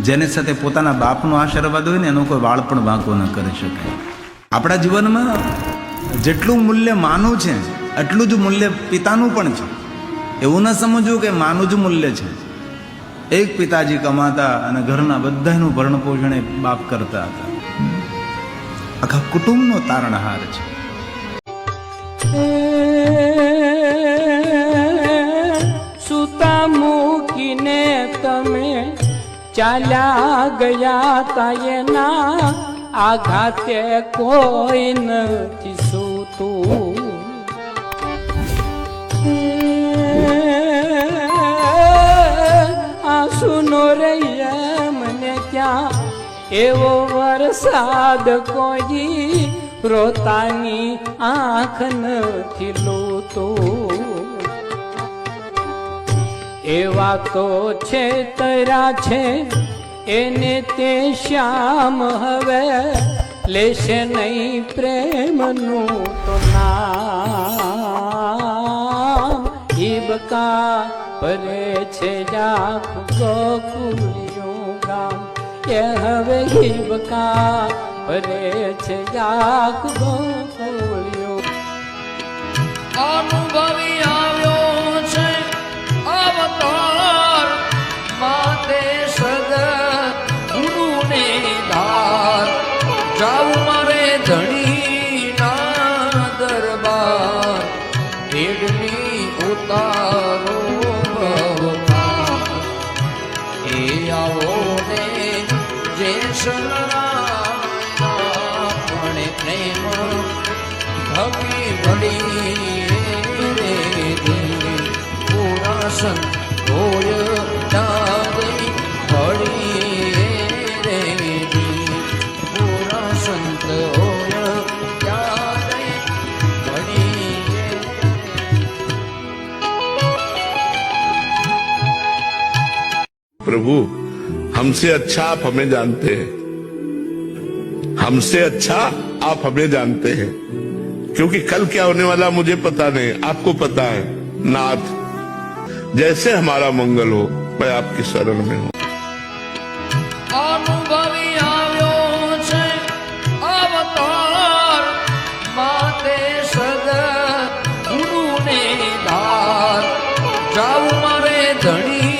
જેની સાથે પોતાના બાપનો આશીર્વાદ હોય ને એનો કોઈ વાળ પણ વાંકો ન કરી શકે. આપણા જીવનમાં જેટલું મૂલ્ય માનું છે એટલું જ મૂલ્ય પિતાનું પણ છે. એવું ન સમજવું કે માનું જ મૂલ્ય છે. એક પિતાજી કમાતા અને ઘરના બધાનું ભરણ પોષણ બાપ કરતા હતા. આખા કુટુંબનો તારણહાર છે. સુતા મૂકીને તમે ચાલ્યા ગયા તા એના આઘાતે કોઈ નથી સૂતું. આંસુનો રૈયા મને ક્યાં એવો વરસાદ કોઈ રોતાની આંખ નથી લૂતો. એવા તો છે તરા છે એને તે શ્યામ હવે લેશે નહીં પ્રેમનું તો નામ. ઈબકા પરે છે આખું ગોકુળિયું ગામ એ હવે ઈબકા પરે છે આખું ગોકુળિયું. અનુભવી આવ્યો છે અવતાર માતે સદ ગુરુને ધાર. જાઉં મારે ધણીના દરબાર ભેડની ઉતારો ભવતાર. એ આવો ને જે શરણાણે પ્રેમ ભગી ભળી પૂરા સંત હોય દાદઈ ભળી રે પૂરા સંત હોય દાદઈ ભળી. प्रभु हमसे अच्छा आप हमें जानते हैं, हमसे अच्छा आप हमें जानते हैं, क्योंकि कल क्या होने वाला मुझे पता नहीं, आपको पता है नाथ. जैसे हमारा मंगल हो मैं आपकी शरण में हूँ. અનુભવી આવ્યો છે અવતાર માતે સદ ગુરુને ધાર. જાઉં મારે ધણી